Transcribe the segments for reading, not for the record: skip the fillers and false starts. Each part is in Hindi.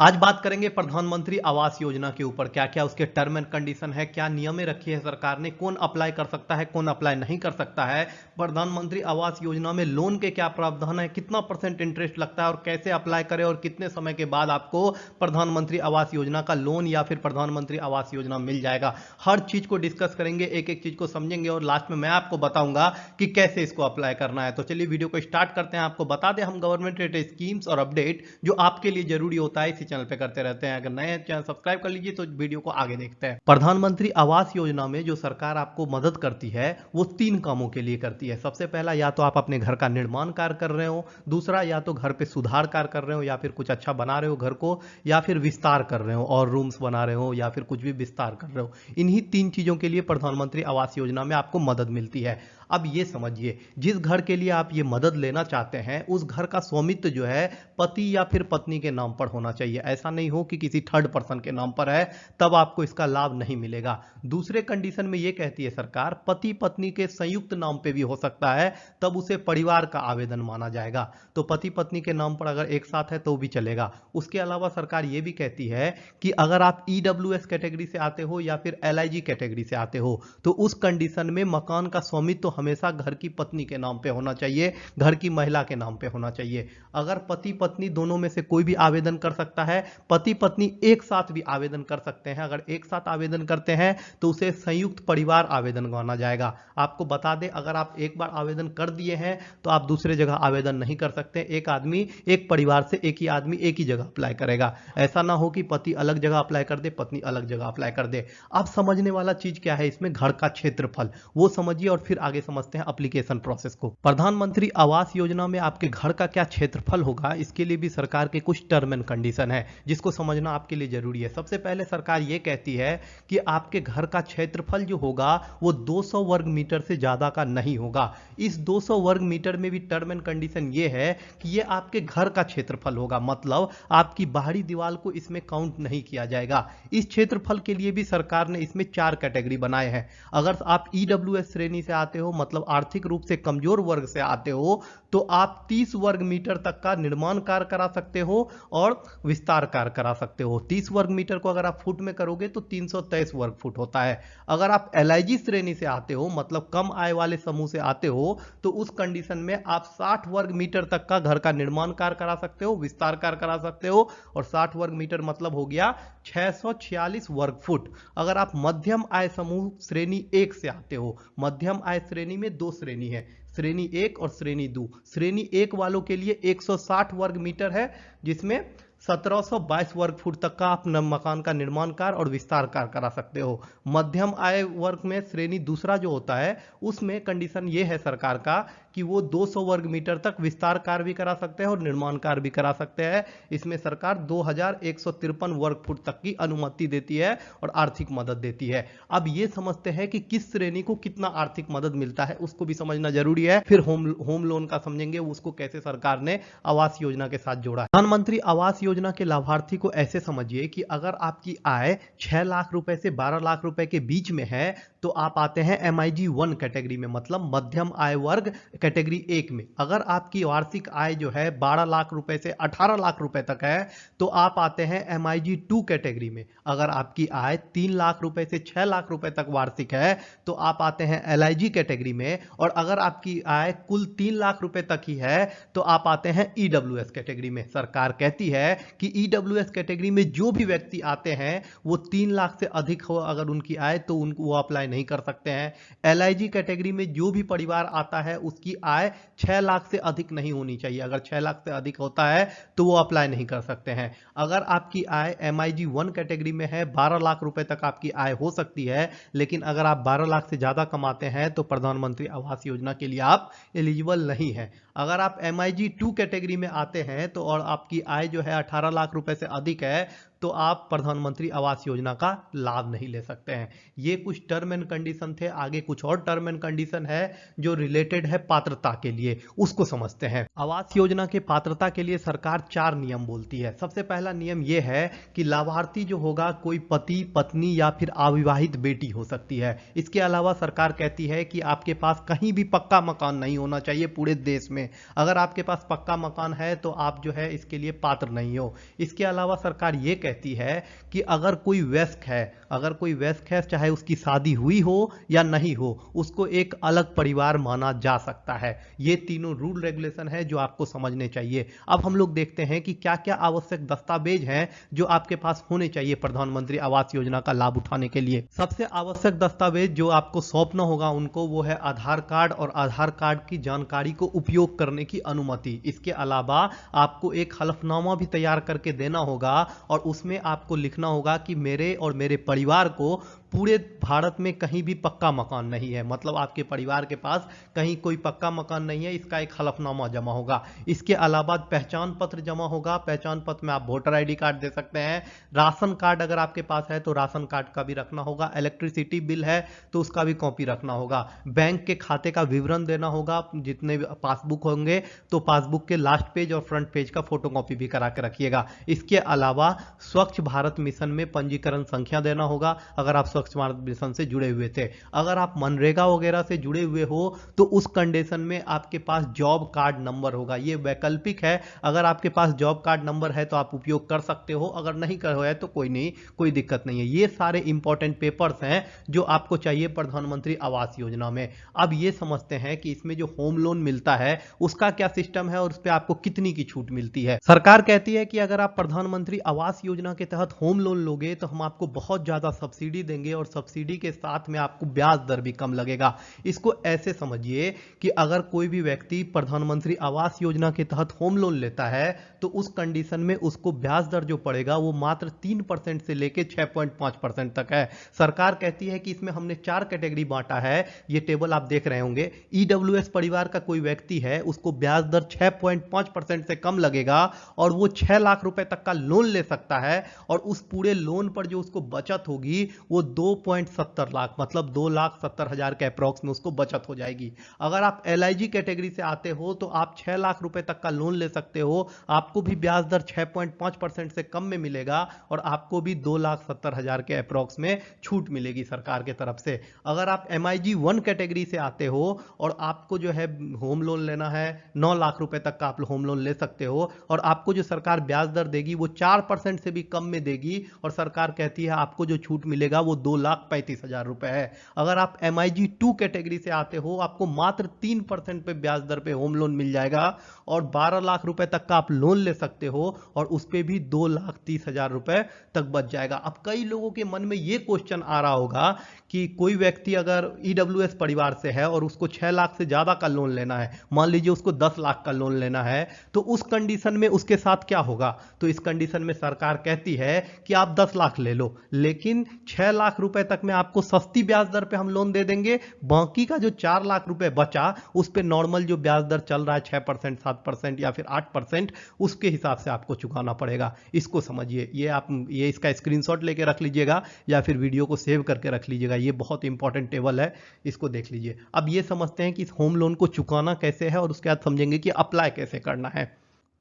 आज बात करेंगे प्रधानमंत्री आवास योजना के ऊपर। क्या क्या उसके टर्म एंड कंडीशन है, क्या नियमें रखी है सरकार ने, कौन अप्लाई कर सकता है, कौन अप्लाई नहीं कर सकता है, प्रधानमंत्री आवास योजना में लोन के क्या प्रावधान है, कितना % इंटरेस्ट लगता है और कैसे अप्लाई करें और कितने समय के बाद आपको प्रधानमंत्री आवास योजना का लोन या फिर प्रधानमंत्री आवास योजना मिल जाएगा। हर चीज को डिस्कस करेंगे, एक एक चीज को समझेंगे और लास्ट में मैं आपको बताऊंगा कि कैसे इसको अप्लाई करना है। तो चलिए वीडियो को स्टार्ट करते हैं। आपको बता दें, हम गवर्नमेंट रेटेड स्कीम्स और अपडेट जो आपके लिए जरूरी होता है इसी चैनल पे करते रहते हैं। अगर नए हैं चैनल सब्सक्राइब कर लीजिए। तो वीडियो को आगे देखते हैं। प्रधानमंत्री आवास योजना में जो सरकार आपको मदद करती है वो 3 कामों के लिए करती है। सबसे पहला, या तो आप अपने घर का निर्माण कार्य कर रहे हो, दूसरा या तो घर पे सुधार कार्य कर रहे हो या फिर कुछ अच्छा बना रहे हो घर को, या फिर विस्तार कर रहे हो और रूम्स बना रहे हो या फिर कुछ भी विस्तार कर रहे हो। इन्हीं 3 चीजों के लिए प्रधानमंत्री आवास योजना में आपको मदद मिलती है। अब ये समझिए, जिस घर के लिए आप ये मदद लेना चाहते हैं उस घर का स्वामित्व जो है पति या फिर पत्नी के नाम पर होना चाहिए। ऐसा नहीं हो कि किसी थर्ड पर्सन के नाम पर है, तब आपको इसका लाभ नहीं मिलेगा। दूसरे कंडीशन में ये कहती है सरकार, पति पत्नी के संयुक्त नाम पे भी हो सकता है, तब उसे परिवार का आवेदन माना जाएगा। तो पति पत्नी के नाम पर अगर एक साथ है तो भी चलेगा। उसके अलावा सरकार ये भी कहती है कि अगर आप ईडब्ल्यूएस कैटेगरी से आते हो या फिर एलआईजी कैटेगरी से आते हो तो उस कंडीशन में मकान का स्वामित्व हमेशा घर की पत्नी के नाम पे होना चाहिए, घर की महिला के नाम पे होना चाहिए। अगर पति पत्नी दोनों में से कोई भी आवेदन कर सकता है, पति पत्नी एक साथ भी आवेदन कर सकते हैं। अगर एक साथ आवेदन करते हैं तो उसे संयुक्त परिवार आवेदन माना जाएगा। आपको बता दें, अगर आप एक बार आवेदन कर दिए हैं तो आप दूसरे जगह आवेदन नहीं कर सकते। एक आदमी एक परिवार से एक ही आदमी एक ही जगह अप्लाई करेगा। ऐसा ना हो कि पति अलग जगह अप्लाई कर दे, पत्नी अलग जगह अप्लाई कर दे। अब समझने वाला चीज क्या है इसमें, घर का क्षेत्रफल, वो समझिए और फिर आगे समझते हैं एप्लीकेशन प्रोसेस को। प्रधानमंत्री आवास योजना में आपके घर का क्या क्षेत्रफल होगा, इसके लिए भी सरकार के कुछ टर्म एंड कंडीशन है जिसको समझना आपके लिए जरूरी है। सबसे पहले सरकार ये कहती है कि आपके घर का क्षेत्रफल जो होगा वो 200 वर्ग मीटर से ज्यादा का नहीं होगा। इस 200 वर्ग मीटर में भी टर्म एंड कंडीशन ये है कि ये आपके घर का क्षेत्रफल होगा, मतलब आपकी बाहरी दीवार को इसमें काउंट नहीं किया जाएगा। इस क्षेत्रफल के लिए भी सरकार ने इसमें 4 कैटेगरी बनाए हैं। अगर आप ईडब्ल्यूएस श्रेणी से आते हो, मतलब आर्थिक रूप से कमजोर वर्ग से आते हो, तो आप 30 वर्ग मीटर तक का निर्माण कार्य करा सकते हो और विस्तार कार्य करा सकते हो। 30 वर्ग मीटर को अगर आप फुट में करोगे तो 323 वर्ग फुट होता है। अगर आप एलआईजी श्रेणी से आते हो, मतलब कम आय वाले समूह से आते हो, तो उस कंडीशन में आप 60 वर्ग मीटर तक का घर का निर्माण कार्य करा सकते हो, विस्तार कार्य करा सकते हो। और 60 वर्ग मीटर मतलब हो गया 646 वर्ग फुट। अगर आप मध्यम आय समूह श्रेणी 1 से आते हो, मध्यम आय श्रेणी में 2 श्रेणी है, श्रेणी 1 और श्रेणी 2। श्रेणी 1 वालों के लिए 160 वर्ग मीटर है, जिसमें 1722 वर्ग फुट तक का आप मकान का निर्माण कार्य और विस्तार कार्य करा सकते हो। मध्यम आय वर्ग में श्रेणी दूसरा जो होता है उसमें कंडीशन ये है सरकार का कि वो 200 वर्ग मीटर तक विस्तार कार्य भी करा सकते हैं और निर्माण कार्य भी करा सकते हैं। इसमें सरकार 2153 वर्ग फुट तक की अनुमति देती है और आर्थिक मदद देती है। अब ये समझते हैं कि किस श्रेणी को कितना आर्थिक मदद मिलता है, उसको भी समझना जरूरी है। फिर होम लोन का समझेंगे, उसको कैसे सरकार ने आवास योजना के साथ जोड़ा है। प्रधानमंत्री आवास योजना के लाभार्थी को ऐसे समझिए कि अगर आपकी आय 6 लाख रुपए से 12 लाख रुपए के बीच में है तो आप आते हैं MIG 1 कैटेगरी में, मतलब मध्यम आय वर्ग कैटेगरी 1 में। अगर आपकी वार्षिक आय जो है 12 लाख रुपए से 18 लाख रुपए तक है तो आप आते हैं MIG 2 कैटेगरी में। अगर आपकी आय 3 लाख रुपए से 6 लाख रुपए तक वार्षिक है तो आप आते हैं LIG कैटेगरी में। और अगर आपकी आय कुल 3 लाख रुपए तक ही है तो आप आते हैं EWS कैटेगरी में। सरकार कहती है कि EWS कैटेगरी में जो भी व्यक्ति आते हैं वो 3 लाख से अधिक हो अगर उनकी आय, तो उनको वो अप्लाई नहीं कर सकते हैं। LIG कैटेगरी में जो भी परिवार आता है उसकी आय 6 लाख से अधिक नहीं होनी चाहिए। अगर 6 लाख से अधिक होता है तो वो अप्लाई नहीं कर सकते हैं। अगर आपकी आय MIG 1 कैटेगरी में है, 12 लाख रुपए तक आपकी आय हो सकती है, लेकिन अगर आप 12 लाख से ज्यादा कमाते हैं तो प्रधानमंत्री आवास योजना के लिए आप एलिजिबल नहीं है। अगर आप MIG 2 कैटेगरी में आते हैं तो और आपकी आय जो है 18 लाख रुपए से अधिक है तो आप प्रधानमंत्री आवास योजना का लाभ नहीं ले सकते हैं। ये कुछ टर्म एंड कंडीशन थे। आगे कुछ और टर्म एंड कंडीशन है जो रिलेटेड है पात्रता के लिए, उसको समझते हैं। आवास योजना के पात्रता के लिए सरकार 4 नियम बोलती है। सबसे पहला नियम यह है कि लाभार्थी जो होगा कोई पति, पत्नी या फिर अविवाहित बेटी हो सकती है। इसके अलावा सरकार कहती है कि आपके पास कहीं भी पक्का मकान नहीं होना चाहिए पूरे देश में। अगर आपके पास पक्का मकान है तो आप जो है इसके लिए पात्र नहीं हो। इसके अलावा सरकार ये कहती है कि अगर कोई वयस्क है, चाहे उसकी शादी हुई हो या नहीं हो, उसको एक अलग परिवार माना जा सकता है। ये तीनों रूल रेगुलेशन है जो आपको समझने चाहिए। अब हम लोग देखते हैं कि क्या क्या आवश्यक दस्तावेज हैं जो आपके पास होने चाहिए प्रधानमंत्री आवास योजना का लाभ उठाने के लिए। सबसे आवश्यक दस्तावेज जो आपको सौंपना होगा उनको, वो है आधार कार्ड और आधार कार्ड की जानकारी को उपयोग करने की अनुमति। इसके अलावा आपको एक हलफनामा भी तैयार करके देना होगा और उसमें आपको लिखना होगा कि मेरे और मेरे परिवार को पूरे भारत में कहीं भी पक्का मकान नहीं है। मतलब आपके परिवार के पास कहीं कोई पक्का मकान नहीं है, इसका एक हलफनामा जमा होगा। इसके अलावा पहचान पत्र जमा होगा। पहचान पत्र में आप वोटर आईडी कार्ड दे सकते हैं। राशन कार्ड अगर आपके पास है तो राशन कार्ड का भी रखना होगा। इलेक्ट्रिसिटी बिल है तो उसका भी कॉपी रखना होगा। बैंक के खाते का विवरण देना होगा। जितने भी पासबुक होंगे तो पासबुक के लास्ट पेज और फ्रंट पेज का फोटोकॉपी भी करा के रखिएगा। इसके अलावा स्वच्छ भारत मिशन में पंजीकरण संख्या देना होगा अगर आप स्वच्छ भारत मिशन से जुड़े हुए थे। अगर आप मनरेगा वगैरह से जुड़े हुए हो तो उस कंडीशन में आपके पास जॉब कार्ड नंबर होगा। ये वैकल्पिक है। अगर आपके पास जॉब कार्ड नंबर है तो आप उपयोग कर सकते हो, अगर नहीं कर है तो कोई नहीं, कोई दिक्कत नहीं है। ये सारे इंपॉर्टेंट पेपर्स हैं जो आपको चाहिए प्रधानमंत्री आवास योजना में। अब ये समझते हैं कि इसमें जो होम लोन मिलता है उसका क्या सिस्टम है और उस पर आपको कितनी की छूट मिलती है। सरकार कहती है कि अगर आप प्रधानमंत्री आवास योजना के तहत होम लोन लोगे तो हम आपको बहुत ज्यादा सब्सिडी देंगे और सब्सिडी के साथ में आपको ब्याज दर भी कम लगेगा। इसको ऐसे समझिए कि अगर कोई भी व्यक्ति प्रधानमंत्री आवास योजना के तहत होम लोन लेता है तो उस कंडीशन में उसको ब्याज दर जो पड़ेगा वो मात्र 3% से लेकर 6.5% तक है। सरकार कहती है कि इसमें हमने 4 कैटेगरी बांटा है। ये टेबल आप देख रहे होंगे। ईडब्ल्यूएस परिवार का कोई व्यक्ति है उसको ब्याज दर 6.5% से कम लगेगा और वो 6 लाख रुपए तक का लोन ले सकता है और उस पूरे लोन पर जो उसको बचत होगी वो 2.70 लाख, मतलब 2,70,000 के अप्रॉक्स में उसको बचत हो जाएगी। अगर आप एलआईजी कैटेगरी से आते हो तो आप 6 लाख रुपए तक का लोन ले सकते हो। आपको भी ब्याज दर 6.5% से कम में मिलेगा और आपको भी 2,70,000 के अप्रॉक्स में छूट मिलेगी सरकार के तरफ से। अगर आप MIG 1 कैटेगरी से आते हो और आपको जो है होम लोन लेना है, 9 लाख रुपए तक का आप होम लोन ले सकते हो और आपको जो सरकार ब्याज दर देगी वो 4% से भी कम में देगी और सरकार कहती है आपको जो छूट मिलेगा वो 2,35,000 रुपए है। अगर आप MIG 2 कैटेगरी से आते हो आपको मात्र 3% पे ब्याज दर पे होम लोन मिल जाएगा और 12 लाख रुपए तक का आप लोन ले सकते हो और उस पे भी 2,30,000 रुपए तक बच जाएगा। अब कई लोगों के मन में ये क्वेश्चन आ रहा होगा कि कोई व्यक्ति अगर ईडब्ल्यूएस परिवार से है और उसको 6 लाख से ज्यादा का लोन लेना है, मान लीजिए उसको 10 लाख का लोन लेना है, तो उस कंडीशन में उसके साथ क्या होगा। तो इस कंडीशन में सरकार कहती है कि आप 10 लाख ले लो, लेकिन 6 लाख रुपए तक में आपको सस्ती ब्याज दर पे हम लोन दे देंगे। बाकी का जो 4 लाख रुपए बचा उस पे नॉर्मल जो ब्याज दर चल रहा है 6%, 7% या फिर 8%, उसके हिसाब से आपको चुकाना पड़ेगा। इसको समझिए। ये इसका स्क्रीनशॉट लेके रख लीजिएगा या फिर वीडियो को सेव करके रख लीजिएगा। ये बहुत इंपॉर्टेंट टेबल है, इसको देख लीजिए। अब ये समझते हैं कि इस होम लोन को चुकाना कैसे है और उसके बाद समझेंगे कि अप्लाई कैसे करना है।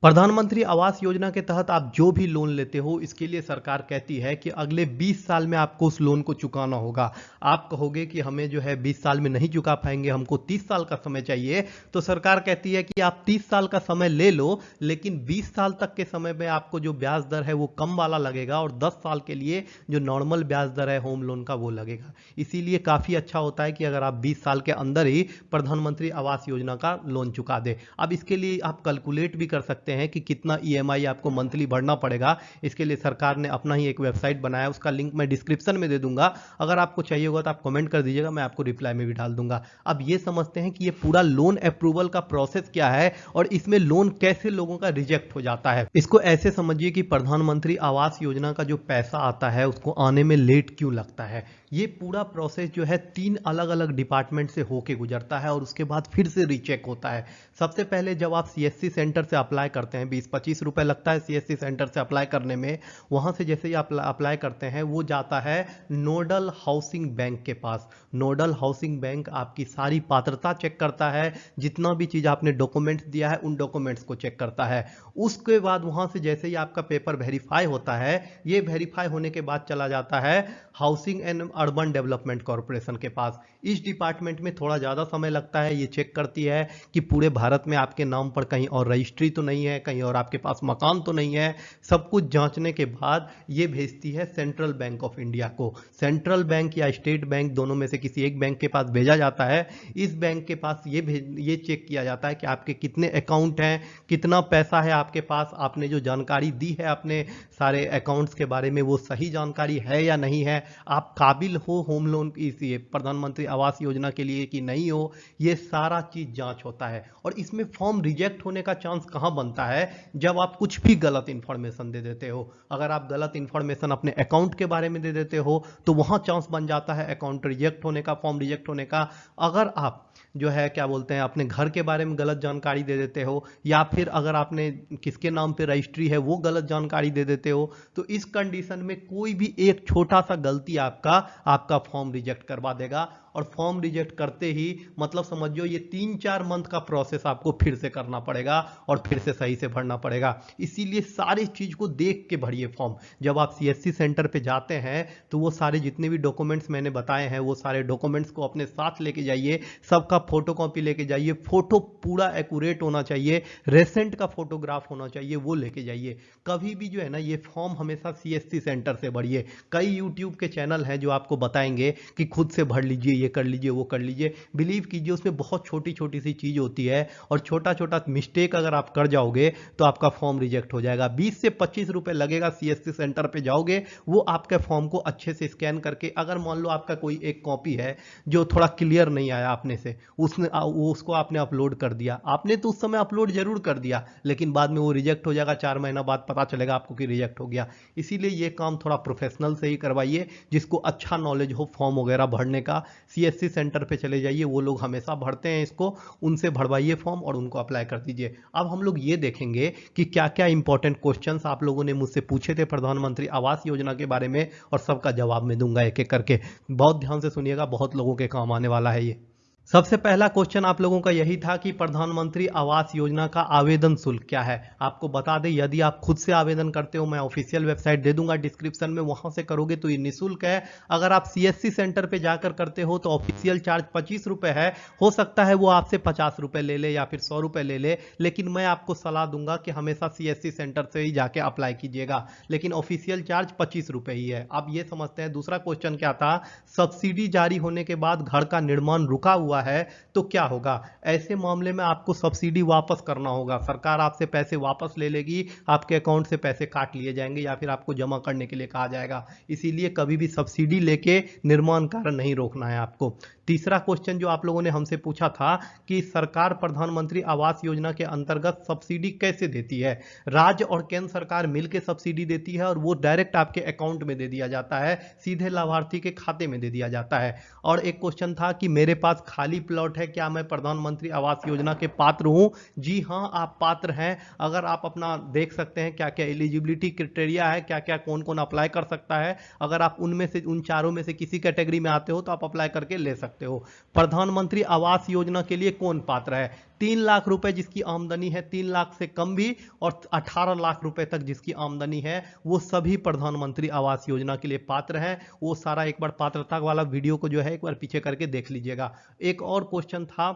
प्रधानमंत्री आवास योजना के तहत आप जो भी लोन लेते हो इसके लिए सरकार कहती है कि अगले 20 साल में आपको उस लोन को चुकाना होगा। आप कहोगे कि हमें जो है 20 साल में नहीं चुका पाएंगे, हमको 30 साल का समय चाहिए, तो सरकार कहती है कि आप 30 साल का समय ले लो, लेकिन 20 साल तक के समय में आपको जो ब्याज दर है वो कम वाला लगेगा और 10 साल के लिए जो नॉर्मल ब्याज दर है होम लोन का वो लगेगा। इसीलिए काफी अच्छा होता है कि अगर आप 20 साल के अंदर ही प्रधानमंत्री आवास योजना का लोन चुका दे। अब इसके लिए आप कैलकुलेट भी कर सकते हैं कि कितना EMI आपको मंथली भरना पड़ेगा। इसके लिए सरकार ने अपना ही एक वेबसाइट बनाया, उसका लिंक मैं डिस्क्रिप्शन में दे दूंगा। अगर आपको चाहिए होगा तो आप कमेंट कर दीजिएगा, मैं आपको रिप्लाई में भी डाल दूंगा। अब ये समझते हैं कि ये पूरा लोन अप्रूवल का प्रोसेस क्या है और इसमें लोन कैसे लोगों का रिजेक्ट हो जाता है। इसको ऐसे समझिए कि प्रधानमंत्री आवास योजना का जो पैसा आता है उसको आने में लेट क्यों लगता है। ये पूरा प्रोसेस जो है 3 अलग अलग डिपार्टमेंट से होके गुजरता है और उसके बाद फिर से रीचेक होता है। सबसे पहले जब आप CSC सेंटर से अप्लाई करते हैं, 20-25 रुपए लगता है सीएससी सेंटर से अप्लाई करने में। वहां से जैसे ही आप अप्लाई करते हैं वो जाता है नोडल हाउसिंग बैंक के पास। नोडल हाउसिंग बैंक आपकी सारी पात्रता चेक करता है, जितना भी चीज आपने डॉक्यूमेंट्स दिया है उन डॉक्यूमेंट्स को चेक करता है। उसके बाद वहां से जैसे ही आपका पेपर वेरीफाई होता है, ये वेरीफाई होने के बाद चला जाता है housing and urban development corporation के पास। इस डिपार्टमेंट में थोड़ा ज्यादा समय लगता है। ये चेक करती है कि पूरे भारत में आपके नाम पर कहीं और रजिस्ट्री तो नहीं है, कहीं और आपके पास मकान तो नहीं है। सब कुछ जांचने के बाद ये भेजती है सेंट्रल बैंक ऑफ इंडिया को। सेंट्रल बैंक या स्टेट बैंक दोनों में से किसी एक बैंक के पास भेजा जाता है। इस बैंक के पास ये चेक किया जाता है कि आपके कितने अकाउंट हैं, कितना पैसा है आपके पास, आपने जो जानकारी दी है अपने सारे अकाउंट्स के बारे में वो सही जानकारी है या नहीं है, आप काबिल हो होम लोन की प्रधानमंत्री आवास योजना के लिए कि नहीं हो, ये सारा चीज जांच होता है। और इसमें फॉर्म रिजेक्ट होने का चांस कहां बनता है, जब आप कुछ भी गलत इंफॉर्मेशन दे देते हो। अगर आप गलत इंफॉर्मेशन अपने अकाउंट के बारे में दे देते हो तो वहां चांस बन जाता है अकाउंट रिजेक्ट होने का, फॉर्म रिजेक्ट होने का। अगर आप जो है क्या बोलते हैं अपने घर के बारे में गलत जानकारी दे देते हो, या फिर अगर आपने किसके नाम पे रजिस्ट्री है वो गलत जानकारी दे देते हो, तो इस कंडीशन में कोई भी एक छोटा सा गलती आपका फॉर्म रिजेक्ट करवा देगा। और फॉर्म रिजेक्ट करते ही मतलब समझो ये 3-4 मंथ का प्रोसेस आपको फिर से करना पड़ेगा और फिर से सही से भरना पड़ेगा। इसीलिए सारी चीज को देख के भरिए फॉर्म। जब आप सीएससी सेंटर पे जाते हैं तो वो सारे जितने भी डॉक्यूमेंट्स मैंने बताए हैं वो सारे डॉक्यूमेंट्स को अपने साथ लेके जाइए, सबका फोटो कॉपी लेके जाइए, फोटो पूरा एक्यूरेट होना चाहिए, रेसेंट का फोटोग्राफ होना चाहिए, वो लेके जाइए। कभी भी जो है ना ये फॉर्म हमेशा सीएससी सेंटर से भरिए। कई यूट्यूब के चैनल हैं जो आपको बताएंगे कि खुद से भर लीजिए, ये कर लीजिए, वो कर लीजिए। बिलीव कीजिए उसमें बहुत छोटी छोटी सी चीज होती है और छोटा छोटा मिस्टेक अगर आप कर जाओगे तो आपका फॉर्म रिजेक्ट हो जाएगा। 20 से 25 रुपए लगेगा, सीएससी सेंटर पे जाओगे, वो आपके फॉर्म को अच्छे से स्कैन करके, अगर मान लो आपका कोई एक कॉपी है जो थोड़ा क्लियर नहीं आया अपने से, उसको आपने अपलोड कर दिया, आपने तो उस समय अपलोड जरूर कर दिया लेकिन बाद में वो रिजेक्ट हो जाएगा, 4 महीना बाद पता चलेगा आपको कि रिजेक्ट हो गया। इसीलिए ये काम थोड़ा प्रोफेशनल से ही करवाइए, जिसको अच्छा नॉलेज हो फॉर्म वगैरह भरने का। सीएससी सेंटर पे चले जाइए, वो लोग हमेशा भरते हैं इसको, उनसे भरवाइए फॉर्म और उनको अप्लाई कर दीजिए। अब हम लोग ये देखेंगे कि क्या क्या इंपॉर्टेंट क्वेश्चंस आप लोगों ने मुझसे पूछे थे प्रधानमंत्री आवास योजना के बारे में, और सबका जवाब मैं दूंगा एक एक करके। बहुत ध्यान से सुनिएगा, बहुत लोगों के काम आने वाला है ये। सबसे पहला क्वेश्चन आप लोगों का यही था कि प्रधानमंत्री आवास योजना का आवेदन शुल्क क्या है। आपको बता दें, यदि आप खुद से आवेदन करते हो, मैं ऑफिशियल वेबसाइट दे दूंगा डिस्क्रिप्शन में, वहां से करोगे तो ये निःशुल्क है। अगर आप सीएससी सेंटर पे जाकर करते हो तो ऑफिशियल चार्ज 25 रुपए है। हो सकता है वो आपसे 50 रुपए ले ले या फिर 100 रुपए ले ले, लेकिन मैं आपको सलाह दूंगा कि हमेशा सीएससी सेंटर से ही जाके अप्लाई कीजिएगा, लेकिन ऑफिशियल चार्ज 25 रुपए ही है। आप ये समझते हैं। दूसरा क्वेश्चन क्या था, सब्सिडी जारी होने के बाद घर का निर्माण रुका हुआ है तो क्या होगा। ऐसे मामले में आपको सब्सिडी वापस करना होगा, सरकार आपसे पैसे वापस ले लेगी, आपके अकाउंट से पैसे काट लिए जाएंगे या फिर आपको जमा करने के लिए कहा जाएगा। इसीलिए कभी भी सब्सिडी लेके निर्माण कार्य नहीं रोकना है आपको। तीसरा क्वेश्चन जो आप लोगों ने हमसे पूछा था कि सरकार प्रधानमंत्री आवास योजना के अंतर्गत सब्सिडी कैसे देती है। राज्य और केंद्र सरकार मिलकर सब्सिडी देती है और वो डायरेक्ट आपके अकाउंट में दे दिया जाता है, सीधे लाभार्थी के खाते में दे दिया जाता है। और एक क्वेश्चन था कि मेरे पास खाली प्लॉट है, क्या मैं प्रधानमंत्री आवास योजना के पात्र हूं। जी हां, आप पात्र हैं। अगर आप अपना देख सकते हैं क्या क्या एलिजिबिलिटी क्राइटेरिया है, क्या क्या कौन कौन अप्लाई कर सकता है। अगर आप उनमें से उन चारों में से किसी कैटेगरी में आते हो तो आप अप्लाई करके ले सकते हो। प्रधानमंत्री आवास योजना के लिए कौन पात्र है, 3 लाख रुपए जिसकी आमदनी है, 3 लाख से कम भी, और 18 लाख रुपए तक जिसकी आमदनी है, वो सभी प्रधानमंत्री आवास योजना के लिए पात्र हैं। वो सारा एक बार पात्रता वाला वीडियो को जो है एक बार पीछे करके देख लीजिएगा। एक और क्वेश्चन था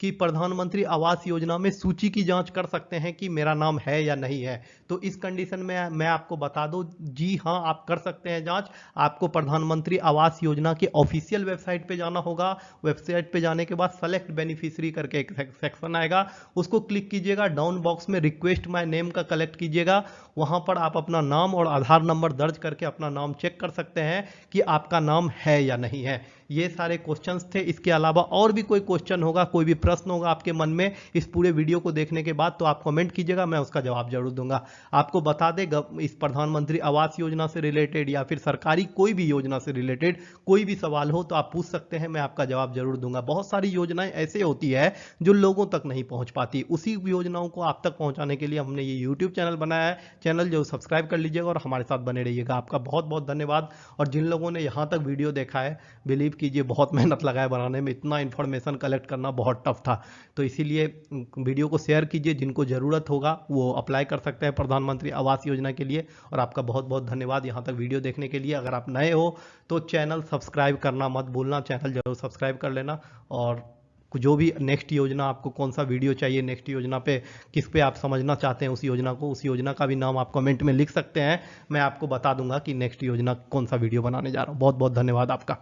कि प्रधानमंत्री आवास योजना में सूची की जांच कर सकते हैं कि मेरा नाम है या नहीं है। तो इस कंडीशन में मैं आपको बता दूं, जी हां, आप कर सकते हैं जांच। आपको प्रधानमंत्री आवास योजना के ऑफिशियल वेबसाइट पे जाना होगा। वेबसाइट पे जाने के बाद सेलेक्ट बेनिफिशियरी करके एक सेक्शन आएगा, उसको क्लिक कीजिएगा। डाउन बॉक्स में रिक्वेस्ट माय नेम का कलेक्ट कीजिएगा, वहां पर आप अपना नाम और आधार नंबर दर्ज करके अपना नाम चेक कर सकते हैं कि आपका नाम है या नहीं है। ये सारे क्वेश्चंस थे। इसके अलावा और भी कोई क्वेश्चन होगा, कोई भी प्रश्न होगा आपके मन में इस पूरे वीडियो को देखने के बाद, तो आप कमेंट कीजिएगा, मैं उसका जवाब जरूर दूंगा। आपको बता दें, इस प्रधानमंत्री आवास योजना से रिलेटेड या फिर सरकारी कोई भी योजना से रिलेटेड कोई भी सवाल हो तो आप पूछ सकते हैं, मैं आपका जवाब जरूर दूंगा। बहुत सारी योजनाएं ऐसे होती है जो लोगों तक नहीं पहुंच पाती, उसी योजनाओं को आप तक पहुंचाने के लिए हमने ये यूट्यूब चैनल बनाया है। चैनल जो सब्सक्राइब कर लीजिएगा और हमारे साथ बने रहिएगा। आपका बहुत बहुत धन्यवाद। और जिन लोगों ने यहाँ तक वीडियो देखा है, बिलीव कीजिए बहुत मेहनत लगाए बनाने में, इतना इन्फॉर्मेशन कलेक्ट करना बहुत टफ था। तो इसीलिए वीडियो को शेयर कीजिए, जिनको ज़रूरत होगा वो अप्लाई कर सकते हैं प्रधानमंत्री आवास योजना के लिए। और आपका बहुत बहुत धन्यवाद यहाँ तक वीडियो देखने के लिए। अगर आप नए हो तो चैनल सब्सक्राइब करना मत भूलना, चैनल जरूर सब्सक्राइब कर लेना। और जो भी नेक्स्ट योजना, आपको कौन सा वीडियो चाहिए नेक्स्ट योजना पे, किस पे आप समझना चाहते हैं उस योजना को, उस योजना का भी नाम आप कमेंट में लिख सकते हैं, मैं आपको बता दूंगा कि नेक्स्ट योजना कौन सा वीडियो बनाने जा रहा हूँ। बहुत बहुत धन्यवाद आपका।